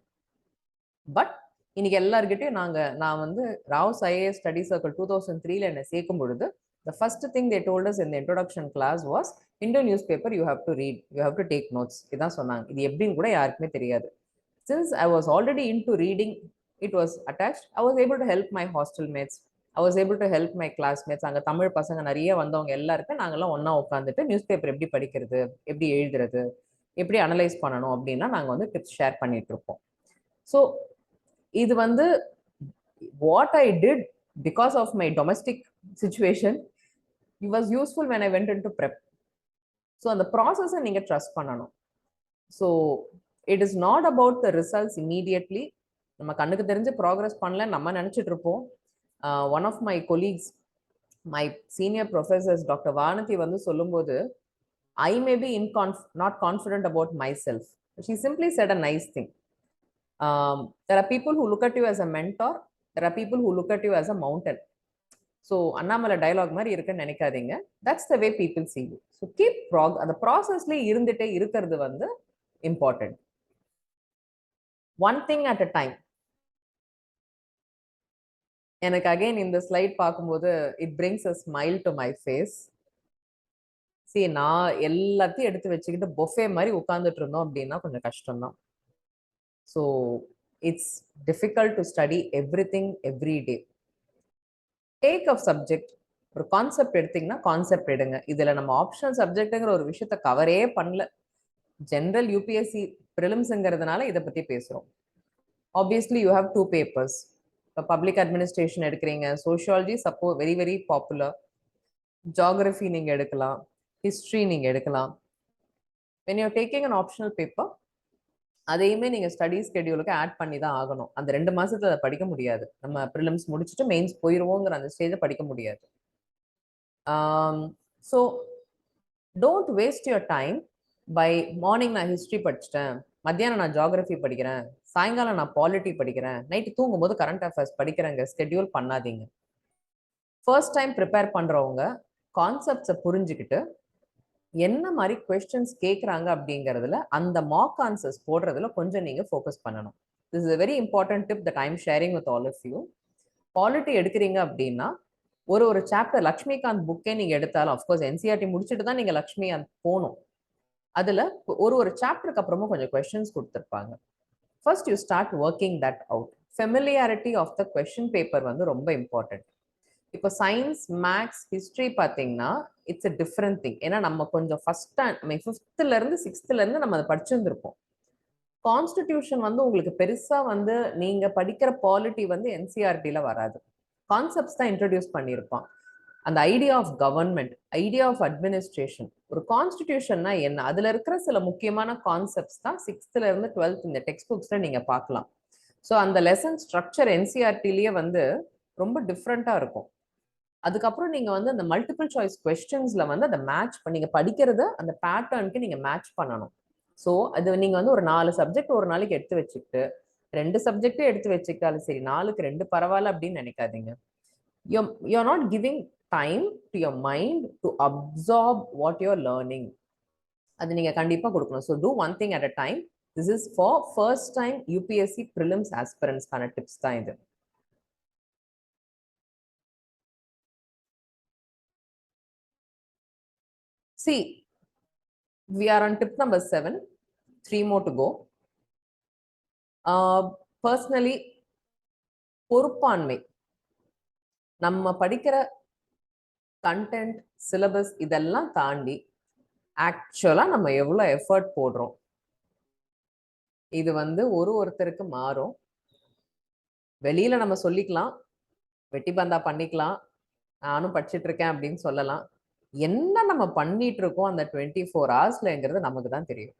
But இன்னைக்கு எல்லார்கிட்டையும் நான் வந்து ராவ்ஸ் ஐஏஎஸ் ஸ்டடி சர்க்கிள் 2003ல என்னை சேர்க்கும் பொழுது the first thing they told us in the introduction class was Indo newspaper you have to read, you have to take notes. இதான் சொன்னாங்க. இது எப்படின்னு கூட யாருக்குமே தெரியாது. Since I was already into reading, it was attached. I was able to help my hostel mates, I was able to help my classmates. அங்க தமிழ் பசங்க நிறைய வந்தவங்க எல்லாருக்கும் நாங்கெல்லாம் ஒன்னா உட்காந்துட்டு நியூஸ் பேப்பர் எப்படி படிக்கிறது, எப்படி எழுதுறது, எப்படி அனலைஸ் பண்ணணும் அப்படின்னா நாங்க வந்து டிப்ஸ் ஷேர் பண்ணிட்டு இருப்போம். ஸோ இது வந்து what I did because of my domestic situation, it was useful when I went into prep. So அந்த ப்ராசஸை நீங்க ட்ரஸ்ட் பண்ணணும். So it is not about the results immediately. நம்ம கண்ணுக்கு தெரிஞ்சு ப்ராக்ரஸ் பண்ணல நம்ம நினைச்சிட்டு இருப்போம். One of my colleagues, my senior professors doctor Vanathi வந்து சொல்லும்போது, I may be not confident about myself. She simply said a nice thing. There are people who look at you as a mentor, there are people who look at you as a mountain. So Annamalai dialogue மாதிரி இருக்குன்னு நினைக்காதீங்க. That's the way people see you. So keep அந்த ப்ராசஸ்லேயே இருந்துட்டே இருக்கிறது வந்து important. One thing at a time. எனக்கு again இந்த ஸ்லைட் பார்க்கும்போது it brings a smile to my face. சரி, நான் எல்லாத்தையும் எடுத்து வச்சுக்கிட்டு பொஃபே மாதிரி உட்காந்துட்டு இருந்தோம் அப்படின்னா கொஞ்சம் கஷ்டம்தான். So it's difficult to study every thing every day. Take off subject, ஒரு கான்செப்ட் எடுத்தீங்கன்னா கான்செப்ட் எடுங்க. இதுல நம்ம ஆப்ஷனல் சப்ஜெக்ட்ங்கிற ஒரு விஷயத்த கவரே பண்ணல. ஜென்ரல் யூபிஎஸ்சி ப்ரிலிம்ஸ்ங்கிறதுனால இதை பத்தி பேசுறோம். Obviously you have 2 papers. இப்போ பப்ளிக் அட்மினிஸ்ட்ரேஷன் எடுக்கிறீங்க, sociology very very popular, geography நீங்க எடுக்கலாம், ஹிஸ்ட்ரி நீங்க எடுக்கலாம். when you're taking an optional paper, அதையுமே நீங்க ஸ்டடி ஸ்கெடியூலுக்கு ஆட் பண்ணி தான் ஆகணும். அந்த 2 மாசத்துல அதை படிக்க முடியாது. நம்ம ப்ரிலிம்ஸ் முடிச்சுட்டு மெயின்ஸ் போயிருவோங்கிற அந்த ஸ்டேஜை படிக்க முடியாது. So don't waste your time. By morning நான் ஹிஸ்ட்ரி படிச்சிட்டேன், மத்தியானம் நான் ஜியாகிரபி படிக்கிறேன், சாயங்காலம் நான் பாலிட்டி படிக்கிறேன், நைட்டு தூங்கும்போது கரண்ட் அஃபேர்ஸ் படிக்கிறேங்க ஸ்கெட்யூல் பண்ணாதீங்க. ஃபர்ஸ்ட் டைம் ப்ரிப்பேர் பண்றவங்க கான்செப்ட்ஸை புரிஞ்சுக்கிட்டு என்ன மாதிரி கொஸ்டின்ஸ் கேட்குறாங்க அப்படிங்கிறதுல அந்த மார்க் ஆன்சர்ஸ் போடுறதுல கொஞ்சம் நீங்க ஃபோக்கஸ் பண்ணணும். This is a very important tip that I am sharing with all of you. Polity எடுக்கிறீங்க அப்படின்னா ஒரு சாப்டர் லக்ஷ்மிகாந்த் புக்கே நீங்க எடுத்தாலும், அஃப்கோர்ஸ் என்சிஆர்டி முடிச்சுட்டு தான் நீங்க லக்ஷ்மிகாந்த் போகணும். அதுல ஒரு சாப்டருக்கு அப்புறமும் கொஞ்சம் கொஸ்டின்ஸ் கொடுத்துருப்பாங்க. First you start working that out. Familiarity of the question paper வந்து ரொம்ப இம்பார்ட்டன்ட். இப்போ சயின்ஸ், மேக்ஸ், ஹிஸ்ட்ரி பார்த்தீங்கன்னா இட்ஸ் அ டிஃப்ரெண்ட் திங். ஏன்னா நம்ம கொஞ்சம் ஃபர்ஸ்ட் ஃபிஃப்த்ல இருந்து சிக்ஸ்த்ல இருந்து நம்ம அதை படிச்சிருந்திருப்போம். கான்ஸ்டிடியூஷன் வந்து உங்களுக்கு பெருசா வந்து நீங்க படிக்கிற பாலிட்டி வந்து என்சிஆர்டில வராது. கான்செப்ட்ஸ் தான் இன்ட்ரடியூஸ் பண்ணியிருப்பான். அந்த idea of government, idea of administration, ஒரு கான்ஸ்டிடியூஷன்னா என்ன, அதுல இருக்கிற சில முக்கியமான கான்செப்ட்ஸ் தான் சிக்ஸ்த்ல இருந்து 12th இந்த டெக்ஸ்ட் புக்ஸ்ல நீங்க பார்க்கலாம். ஸோ அந்த லெசன் ஸ்ட்ரக்சர் என்சிஆர்டிலேயே வந்து ரொம்ப டிஃப்ரெண்டா இருக்கும். அதுக்கப்புறம் நீங்க வந்து அந்த மல்டிபிள் சாய்ஸ் கொஸ்டின்ஸ்ல வந்து அதை மேட்ச் பண்ணி நீங்க படிக்கிறத அந்த பேட்டர்னுக்கு நீங்க மேட்ச் பண்ணணும். ஸோ அது நீங்க வந்து ஒரு 4 சப்ஜெக்ட் ஒரு நாளைக்கு எடுத்து வச்சுக்கிட்டு 2 சப்ஜெக்டே எடுத்து வச்சுக்கிட்டாலும் சரி, 4க்கு 2 பரவாயில்ல அப்படின்னு நினைக்காதீங்க. You're not giving time to your mind to absorb what you're learning. அது நீங்க கண்டிப்பா கொடுக்கணும். So do one thing at a time. This is for first time UPSC prelims aspirants கான டிப்ஸ் தான் இது. See, we are on tip number 7. 3 more to go. Personally, பொறுப்பாண்மை. நம்ம படிக்கிற content, syllabus இதெல்லாம் தாண்டி ஆக்சுவலா நம்ம எவ்வளவு எஃபர்ட் போடுறோம், இது வந்து ஒருத்தருக்கு மாறும். வெளியில நம்ம சொல்லிக்கலாம், வெட்டி பந்தா பண்ணிக்கலாம், நானும் படிச்சுட்டு இருக்கேன் அப்படின்னு சொல்லலாம். என்ன நம்ம பண்ணிட்டு இருக்கோம் அந்த 24 ஹவர்ஸ்லங்கிறது நமக்கு தான் தெரியும்.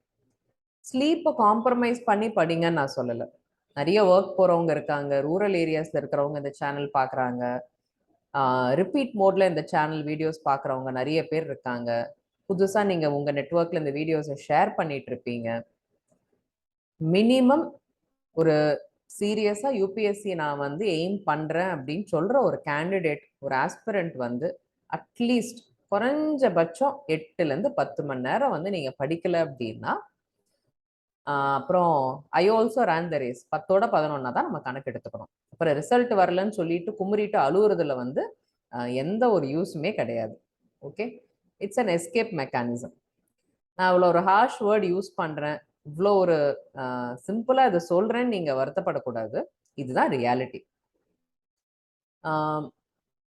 ஸ்லீப்பை காம்ப்ரமைஸ் பண்ணி படிங்கன்னு நான் சொல்லலை. நிறைய ஒர்க் போறவங்க இருக்காங்க, ரூரல் ஏரியாஸ்ல இருக்கிறவங்க இந்த சேனல் பாக்குறாங்க, ரிப்பீட் மோட்ல இந்த சேனல் வீடியோஸ் பாக்குறவங்க நிறைய பேர் இருக்காங்க. புதுசா நீங்க உங்க நெட்வொர்க்ல இந்த வீடியோஸை ஷேர் பண்ணிட்டு இருப்பீங்க. மினிமம் ஒரு சீரியஸா யூபிஎஸ்சி நான் வந்து எய்ம் பண்றேன் அப்படின்னு சொல்ற ஒரு கேண்டிடேட், ஒரு ஆஸ்பிரண்ட் வந்து அட்லீஸ்ட் குறைஞ்சபட்சம் 8ல இருந்து 10 மணி நேரம் வந்து நீங்க படிக்கல அப்படின்னா, அப்புறம் ஐ ஆல்சோ ரேன் த ரேஸ் 10ஓட 11 தான் நம்ம கணக்கு எடுத்துக்கணும். அப்புறம் ரிசல்ட் வரலன்னு சொல்லிட்டு குமுறிட்டு அழுவுறதுல வந்து எந்த ஒரு யூஸுமே கிடையாது. Okay, it's an escape mechanism. நான் இவ்வளோ ஒரு ஹார்ஷ் வேர்ட் யூஸ் பண்றேன், இவ்வளோ ஒரு சிம்பிளா இதை சொல்றேன்னு நீங்க வருத்தப்படக்கூடாது. இதுதான் reality.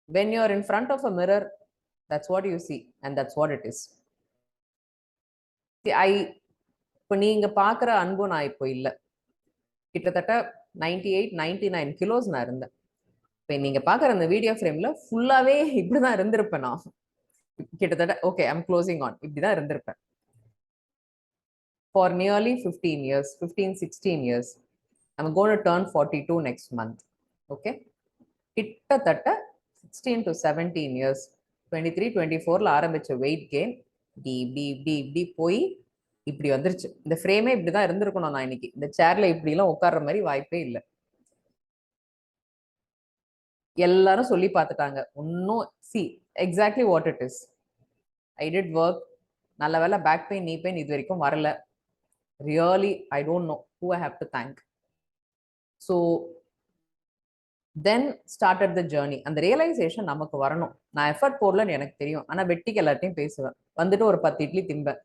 when you're in front of a mirror, that's what you see and that's what it is. இப்போ நீங்க பாக்குற அன்பு நான் இப்போ இல்லை. கிட்டத்தட்ட 98-99 கிலோஸ் நான் இருந்தேன். இப்போ நீங்க பாக்குற அந்த வீடியோ ஃப்ரேம்ல ஃபுல்லாவே இப்படிதான் இருந்திருப்பேன் நான். கிட்டத்தட்ட ஓகே, ஐம் க்ளோசிங் ஆன், இப்படிதான் இருந்திருப்பேன் for nearly 15 years, 15-16 years. I'm going to turn 42 next month. Okay, கிட்டத்தட்ட 16 to 17 years, 23-24ல ஆரம்பிச்ச வெயிட் கெயின் இப்படி போய் இப்படி வந்துருச்சு. இந்த ஃப்ரேமே இப்படிதான் இருந்திருக்கணும். நான் இன்னைக்கு இந்த சேர்ல இப்படி எல்லாம் உட்கார்ற மாதிரி வாய்ப்பே இல்லை. எல்லாரும் சொல்லி பார்த்துட்டாங்க, ஒன்னும் C exactly what it is. I did work, நல்ல வேலை பேக் பெயின், நீ பெயின் இது வரைக்கும் வரல. Really I don't know who I have to thank. So then started the journey. அந்த ரியலைசேஷன் நமக்கு வரணும். நான் எஃபர்ட் போடலன்னு எனக்கு தெரியும், ஆனால் வெட்டிக்கு எல்லாத்தையும் பேசுவேன். வந்துட்டு ஒரு 10 இட்லி திம்பேன்,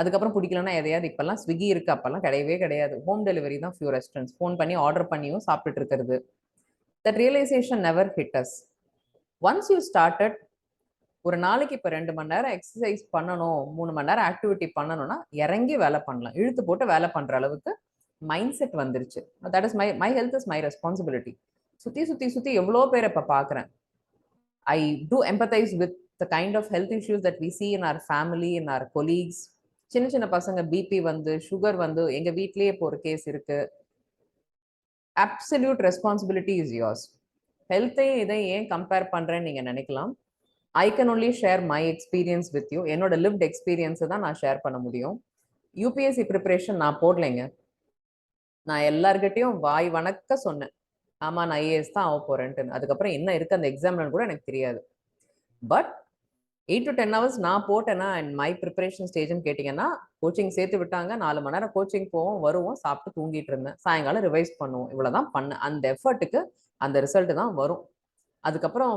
அதுக்கப்புறம் பிடிக்கலன்னா எதையாவது. இப்பெல்லாம் ஸ்விக்கி இருக்கு, அப்பெல்லாம் கிடையவே கிடையாது. ஹோம் டெலிவரி தான் ஃபியூ ரெஸ்டாரண்ட்ஸ். ஃபோன் பண்ணி ஆர்டர் பண்ணியும் சாப்பிட்டுட்டு இருக்கிறது. That realisation never hit us. Once you started, ஒரு நாளைக்கு இப்போ 2 மணி நேரம் எக்ஸசைஸ் பண்ணணும், 3 மணி நேரம் ஆக்டிவிட்டி பண்ணணும்னா இறங்கி வேலை பண்ணலாம். இழுத்து போட்டு வேலை பண்ற அளவுக்கு மைண்ட் செட் வந்துருச்சு. That is my health is my responsibility. சுத்தி சுத்தி சுத்தி எவ்வளோ பேர் இப்போ பார்க்குறேன். I do empathise with the kind of health issues that we see in our family, in our colleagues. சின்ன சின்ன பசங்க பிபி வந்து, சுகர் வந்து, எங்க வீட்லயே இப்போ ஒரு கேஸ் இருக்கு. Absolute responsibility is yours. ஹெல்த்தையும் இதை ஏன் கம்பேர் பண்றேன்னு நீங்க நினைக்கலாம். I can only share my experience with you. என்னோட லிவ்ட் எக்ஸ்பீரியன்ஸை தான் நான் ஷேர் பண்ண முடியும். யூபிஎஸ்சி ப்ரிப்பரேஷன் நான் போடலைங்க. நான் எல்லார்கிட்டையும் வாய் வணக்க சொன்னேன், ஆமா நான் ஐஏஎஸ் தான் ஆக போறேன்ட்டு. அதுக்கப்புறம் என்ன இருக்கு அந்த எக்ஸாம்லன்னு கூட எனக்கு தெரியாது. பட் 8 to 10 hours நான் போட்டேன்னா அண்ட் மை ப்ரிப்பரேஷன் ஸ்டேஜ்னு கேட்டிங்கன்னா, கோச்சிங் சேர்த்து விட்டாங்க, 4 மணி நேரம் கோச்சிங் போவோம், வருவோம், சாப்பிட்டு தூங்கிட்டு இருந்தேன், சாயங்காலம் ரிவைஸ் பண்ணுவோம், இவ்வளவுதான் பண்ணேன். அந்த எஃபர்ட்டுக்கு அந்த ரிசல்ட் தான் வரும். அதுக்கப்புறம்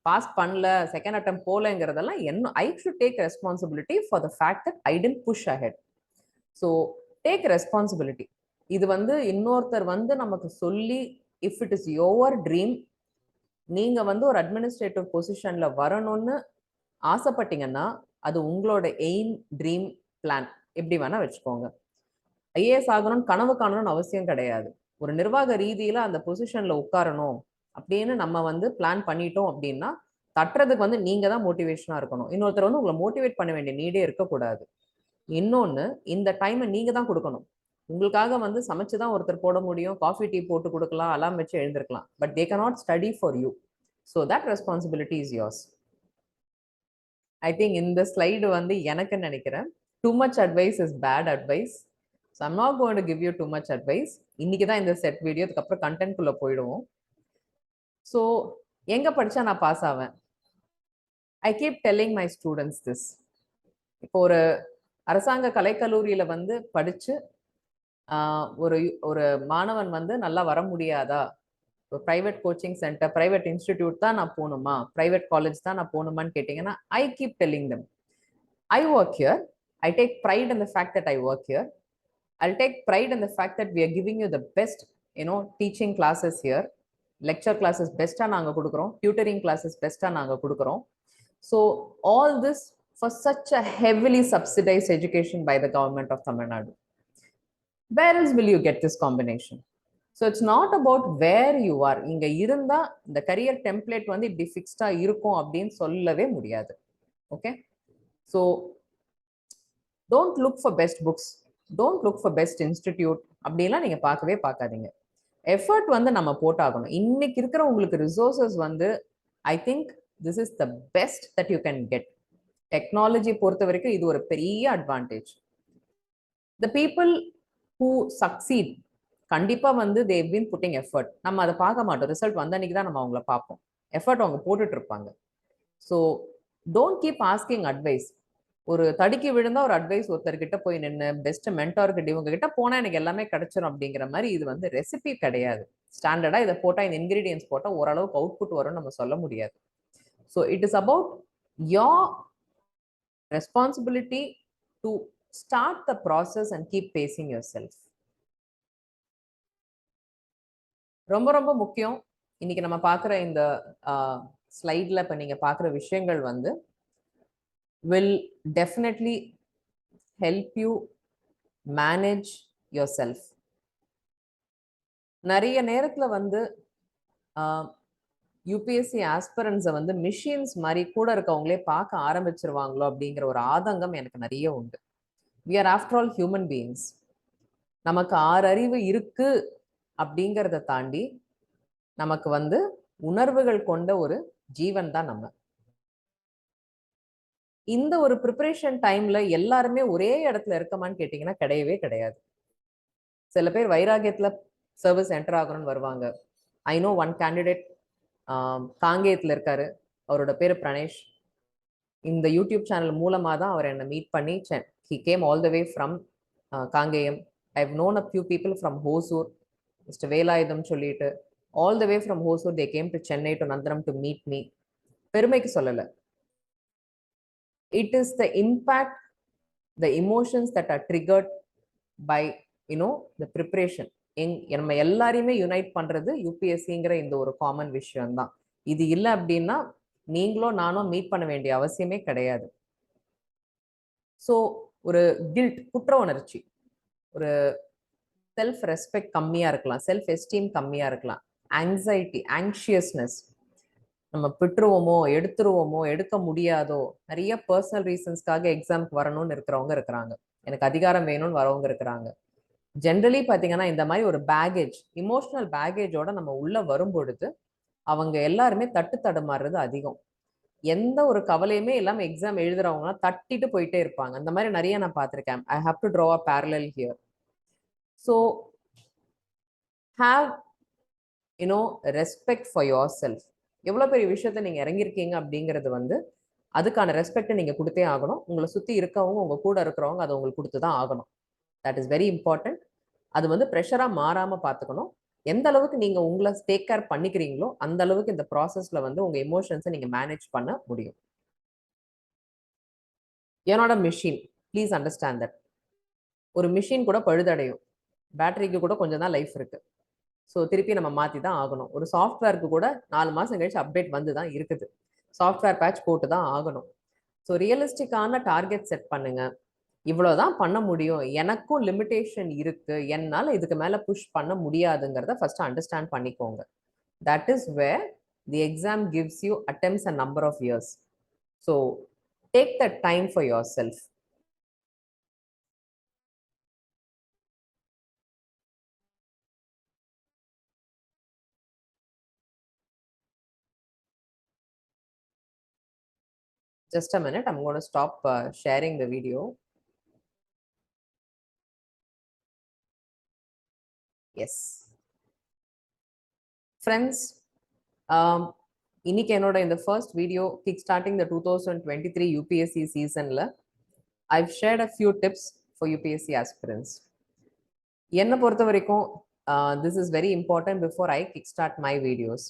பாஸ் பண்ணல, செகண்ட் அட்டம் போலங்கிறதெல்லாம் என்ன, I should take responsibility for the fact that I tend push ahead. So take responsibility. இது வந்து இன்னொருத்தர் வந்து நமக்கு சொல்லி, if it is your dream, நீங்க வந்து ஒரு அட்மினிஸ்ட்ரேட்டிவ் பொசிஷன்ல வரணும்னு ஆசைப்பட்டீங்கன்னா, அது உங்களோட எய்ம், ட்ரீம், பிளான் எப்படி வேணா வச்சுக்கோங்க. ஐஏஎஸ் ஆகணும்னு கனவு காணணும்னு அவசியம் கிடையாது. ஒரு நிர்வாக ரீதியில அந்த பொசிஷன்ல உட்காரணும் அப்படின்னு நம்ம வந்து பிளான் பண்ணிட்டோம் அப்படின்னா, தட்டுறதுக்கு வந்து நீங்க தான் மோட்டிவேஷனா இருக்கணும். இன்னொருத்தர் வந்து உங்களை மோட்டிவேட் பண்ண வேண்டிய நீடே இருக்கக்கூடாது. இன்னொன்னு, இந்த டைமை நீங்க தான் கொடுக்கணும். உங்களுக்காக வந்து சமைச்சு தான் ஒருத்தர் போட முடியும், காஃபி டீ போட்டு கொடுக்கலாம், அலாம் வச்சு எழுந்திருக்கலாம். But they cannot study for you. So that responsibility is yours. I think இந்த ஸ்லைடு வந்து எனக்கு நினைக்கிறேன், too much advice is bad advice. So I'm not going to give you too much advice. இன்னைக்கு தான் இந்த set video, அதுக்கப்புறம் கண்டென்ட்குள்ள போயிடுவோம். So எங்க படிச்சா நான் பாஸ் ஆவேன்? I keep telling my students this. இப்போ ஒரு அரசாங்க கலைக்கல்லூரியில வந்து படிச்சு ஒரு ஒரு மாணவன் வந்து நல்லா வர முடியாதா, private coaching centre, private institute தான் நான் போகணுமா, பிரைவேட் காலேஜ் தான் நான் போகணுமான்னு கேட்டீங்கன்னா, I keep telling them, I work here, I take fried in the fact that I work here, I'll take pride in the fact that we are giving you the best, teaching classes here. Lecture classes best நாங்க கொடுக்குறோம், tutoring classes best நாங்க கொடுக்குறோம். So all this for such a heavily subsidized education by the government of Tamil Nadu. Where else will you get this combination? So it's not about where you are. இங்க இருந்தா இந்த career template வந்து இப்படி ஃபிக்ஸ்டா இருக்கும் அப்படின்னு சொல்லவே முடியாது. Okay, so don't look for best books, don't look for best institute அப்படிலாம் நீங்க பார்க்கவே பார்க்காதீங்க. எஃபர்ட் வந்து நம்ம போட்டாகணும். இன்னைக்கு இருக்கிற உங்களுக்கு ரிசோர்சஸ் வந்து I think this is the best that you can get. Technology பொறுத்த வரைக்கும் இது ஒரு பெரிய advantage. The people who succeed கண்டிப்பா வந்து தேவ் பீன் புட்டிங் எஃபர்ட். நம்ம அதை பார்க்க மாட்டோம், ரிசல்ட் வந்த அன்னைக்கு தான் நம்ம அவங்கள பார்ப்போம். எஃபர்ட் அவங்க போட்டுட்டு இருப்பாங்க. So don't keep asking advice. ஒரு தடுக்கி விழுந்தா ஒரு அட்வைஸ் ஒருத்தர்கிட்ட போய் நின்று பெஸ்ட் மென்டார்கிட்ட இவங்க கிட்ட போனா எனக்கு எல்லாமே கிடைச்சிடும் அப்படிங்கிற மாதிரி இது வந்து ரெசிபி கிடையாது. ஸ்டாண்டர்டா இதை போட்டா, இந்த இன்கிரீடியன்ஸ் போட்டா ஓரளவுக்கு அவுட்புட் வரும்னு நம்ம சொல்ல முடியாது. So it is about your responsibility to start the process and keep facing your self. ரொம்ப ரொம்ப முக்கியம். இன்னைக்கு நம்ம பார்க்குற இந்த ஸ்லைட்ல இப்போ நீங்க பார்க்குற விஷயங்கள் வந்து will definitely help you manage yourself. நிறைய நேரத்துல வந்து யூபிஎஸ்சி ஆஸ்பிரன்ஸை வந்து மிஷின்ஸ் மாதிரி கூட இருக்கவங்களே பார்க்க ஆரம்பிச்சிருவாங்களோ அப்படிங்கிற ஒரு ஆதங்கம் எனக்கு நிறைய உண்டு. we are after all human beings. நமக்கு 6 அறிவு இருக்கு அப்படிங்கிறத தாண்டி நமக்கு வந்து உணர்வுகள் கொண்ட ஒரு ஜீவன் தான் நம்ம. இந்த ஒரு ப்ரிப்பரேஷன் டைம்ல எல்லாருமே ஒரே இடத்துல இருக்கமான்னு கேட்டீங்கன்னா கிடையவே கிடையாது. சில பேர் வைராகியத்துல சர்வீஸ் என்டர் ஆகணும்னு வருவாங்க. ஐ நோ ஒன் கேண்டிடேட் காங்கேயத்துல இருக்காரு, அவரோட பேரு பிரணேஷ். இந்த யூடியூப் சேனல் மூலமா தான் அவர் என்னை மீட் பண்ணி, he came all the way from Kangeyam. I've known a few people from Hosur, mister Velayutham சொல்லிட்டு, all the way from Hosur they came to Chennai to Nandanam to meet me. பெருமைக்கு சொல்லல. It is the impact, the emotions that are triggered by the preparation. நம்ம எல்லாரையுமே unite பண்றது யூபிஎஸ்சிங்கிற இந்த ஒரு common விஷயம் தான். இது இல்லை அப்படின்னா நீங்களோ நானோ மீட் பண்ண வேண்டிய அவசியமே கிடையாது. ஸோ ஒரு கில்ட், குற்ற உணர்ச்சி, ஒரு செல்ஃப் ரெஸ்பெக்ட் கம்மியா இருக்கலாம், செல்ஃப் எஸ்டீம் கம்மியா இருக்கலாம், ஆங்ஸைட்டி, ஆங்ஷியஸ்னஸ், நம்ம விட்டுருவோமோ, எடுத்துருவோமோ, எடுக்க முடியாதோ, நிறைய பர்சனல் ரீசன்ஸ்க்காக எக்ஸாம்க்கு வரணும்னு இருக்கிறவங்க இருக்கிறாங்க, எனக்கு அதிகாரம் வேணும்னு வரவங்க இருக்கிறாங்க. ஜென்ரலி பார்த்தீங்கன்னா இந்த மாதிரி ஒரு பேகேஜ், இமோஷனல் பேகேஜோட நம்ம உள்ள வரும் பொழுது அவங்க எல்லாருமே தட்டு தடுமாறுறது அதிகம். எந்த ஒரு கவலையுமே இல்லாம எக்ஸாம் எழுதுறவங்க தட்டிட்டு போயிட்டே இருப்பாங்க. அந்த மாதிரி நிறைய நான் பார்த்திருக்கேன். I have to draw a parallel here. So have respect for your self. எவ்வளவு பெரிய விஷயத்த நீங்க இறங்கியிருக்கீங்க அப்படிங்கிறது வந்து அதுக்கான ரெஸ்பெக்டை நீங்க கொடுத்தே ஆகணும். உங்களை சுத்தி இருக்கவங்க, உங்க கூட இருக்கிறவங்க அதை உங்களுக்கு கொடுத்து தான் ஆகணும். That is very important. அது வந்து ப்ரெஷரா மாறாம பார்த்துக்கணும். எந்த அளவுக்கு நீங்க உங்களை டேக் கேர் பண்ணிக்கிறீங்களோ அந்த அளவுக்கு இந்த ப்ராசஸ்ல வந்து உங்க எமோஷன்ஸை நீங்க மேனேஜ் பண்ண முடியும். என்னோட மிஷின், ப்ளீஸ் அண்டர்ஸ்டாண்ட் தட். ஒரு மிஷின் கூட பழுதடையும். பேட்டரிக்கு கூட கொஞ்சம் தான் லைஃப் இருக்கு. ஸோ திருப்பி நம்ம மாற்றி தான் ஆகணும். ஒரு சாஃப்ட்வேருக்கு கூட 4 மாதம் கழிச்சு அப்டேட் வந்து தான் இருக்குது. சாஃப்ட்வேர் பேட்ச் போட்டு தான் ஆகணும். ஸோ ரியலிஸ்டிக்கான டார்கெட் செட் பண்ணுங்க. இவ்வளோதான் பண்ண முடியும், எனக்கும் லிமிடேஷன் இருக்கு, என்னால் இதுக்கு மேலே புஷ் பண்ண முடியாதுங்கிறத ஃபர்ஸ்ட் அண்டர்ஸ்டாண்ட் பண்ணிக்கோங்க. That is where the exam gives you attempts a number of years. So take the time for yourself. Just a minute, I'm going to stop sharing the video. Yes. Friends, இன்னைக்கு என்னோட இந்த first video kick starting the 2023 UPSC சீசன்ல I've shared a few tips for UPSC aspirants. என்னை பொறுத்த வரைக்கும் this is very important before I kickstart my videos.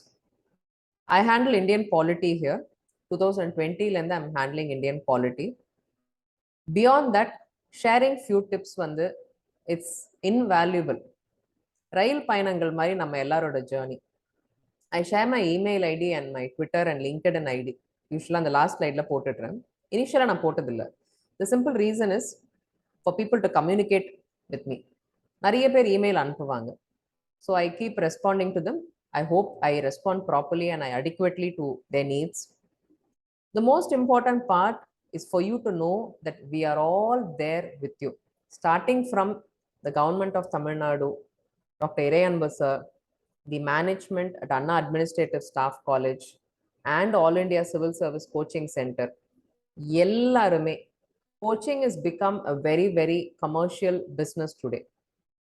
I handle Indian polity here. 2020லேருந்து I'm handling Indian polity. Beyond that, sharing few tips வந்து it's invaluable. ரயில் பயணங்கள் மாதிரி நம்ம எல்லாரோட journey. I share my email ID and my Twitter and LinkedIn ID. யூஸ்வலாக அந்த last ஸ்லைட்ல போட்டுடுறேன். இனிஷியலாக நான் போட்டதில்லை. The simple reason is for people to communicate with me. நிறைய பேர் இமெயில் அனுப்புவாங்க. So I keep responding to them. I hope I respond properly and I adequately to their needs. The most important part is for you to know that we are all there with you. Starting from the government of Tamil Nadu, Dr. Anbu sir, the management at Anna Administrative Staff College and All India Civil Service Coaching Center. எல்லாருமே coaching has become a very very commercial business today.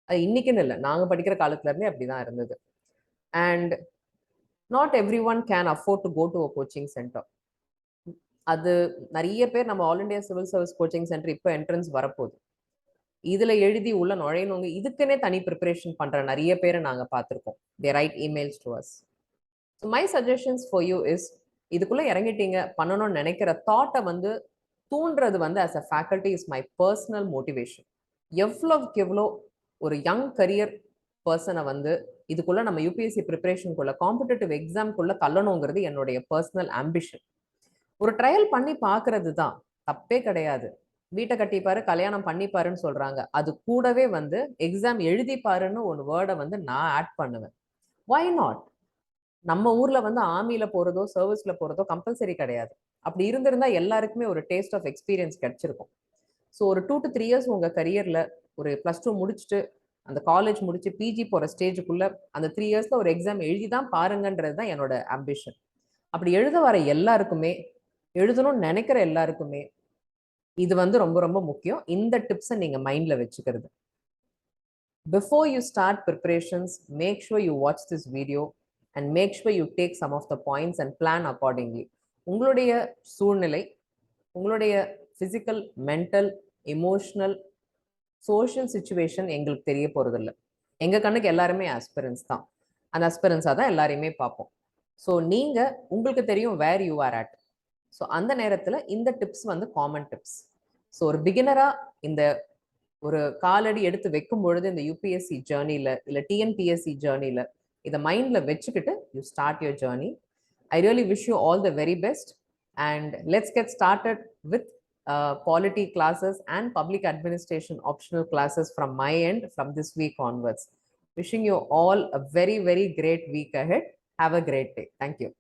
அது இன்னைக்குன்னு இல்லை, நாங்கள் படிக்கிற காலத்துல இருந்தே அப்படிதான் இருந்தது. And not everyone can afford to go to a coaching center. அது நிறைய பேர் நம்ம all India civil service coaching centre இப்போ என்ட்ரன்ஸ் வரப்போகுது. இதுல எழுதி உள்ள நுழையணுங்க, இதுக்குன்னே தனி ப்ரிப்பரேஷன் பண்ற நிறைய பேரை நாங்க பார்த்துருக்கோம். They write emails to us. So my suggestions for you is, இதுக்குள்ள இறங்கிட்டீங்க, பண்ணணும்னு நினைக்கிற தாட்டை வந்து தூண்டுறது வந்து as a faculty is my personal motivation. எவ்வளோக்கு எவ்வளோ ஒரு யங் கரியர் பர்சனை வந்து இதுக்குள்ள நம்ம யூபிஎஸ்சி ப்ரிப்பரேஷனுக்குள்ள காம்படிட்டிவ் எக்ஸாம்குள்ள தள்ளணுங்கிறது என்னுடைய பர்சனல் ஆம்பிஷன். ஒரு ட்ரையல் பண்ணி பார்க்கறது தான், தப்பே கிடையாது. வீட்டை கட்டிப்பாரு, கல்யாணம் பண்ணிப்பாருன்னு சொல்றாங்க. அது கூடவே வந்து எக்ஸாம் எழுதிப்பாருன்னு ஒரு வேர்டை வந்து நான் ஆட் பண்ணுவேன். Why not? நம்ம ஊர்ல வந்து ஆர்மியில போறதோ சர்வீஸ்ல போறதோ கம்பல்சரி கிடையாது. அப்படி இருந்திருந்தா எல்லாருக்குமே ஒரு டேஸ்ட் ஆஃப் எக்ஸ்பீரியன்ஸ் கிடைச்சிருக்கும். ஸோ ஒரு 2 to 3 years உங்க கரியர்ல ஒரு +2 முடிச்சுட்டு அந்த காலேஜ் முடிச்சு பிஜி போற ஸ்டேஜுக்குள்ள அந்த 3 yearsல ஒரு எக்ஸாம் எழுதி தான் பாருங்கன்றது தான் என்னோட ஆம்பிஷன். அப்படி எழுத வர எல்லாருக்குமே, எழுதணும்னு நினைக்கிற எல்லாருக்குமே இது வந்து ரொம்ப ரொம்ப முக்கியம். இந்த டிப்ஸை நீங்க மைண்ட்ல வச்சுக்கிறது. Before you start preparations, make sure you watch this video and make sure you take some of the points and plan accordingly. உங்களுடைய சூழ்நிலை, உங்களுடைய physical, mental, emotional, social situation எங்களுக்கு தெரிய போறதில்லை. எங்க கண்ணுக்கு எல்லாருமே ஆஸ்பிரன்ஸ் தான். அந்த ஆஸ்பிரன்ஸாக தான் எல்லாரையுமே பார்ப்போம். ஸோ நீங்க உங்களுக்கு தெரியும் where you are at. So அந்த நேரத்தில் இந்த டிப்ஸ் வந்து காமன் டிப்ஸ். ஸோ ஒரு பிகினரா இந்த ஒரு காலடி எடுத்து வைக்கும் பொழுது இந்த யூபிஎஸ்சி ஜேர்னில இல்லை டிஎன்பிஎஸ்சி ஜேர்னில இதை மைண்ட்ல வச்சுக்கிட்டு you start your journey. I really wish you all the very best and let's get started with polity classes and public administration optional classes from my end from this week onwards. Wishing you all a very very great week ahead. Have a great day. Thank you.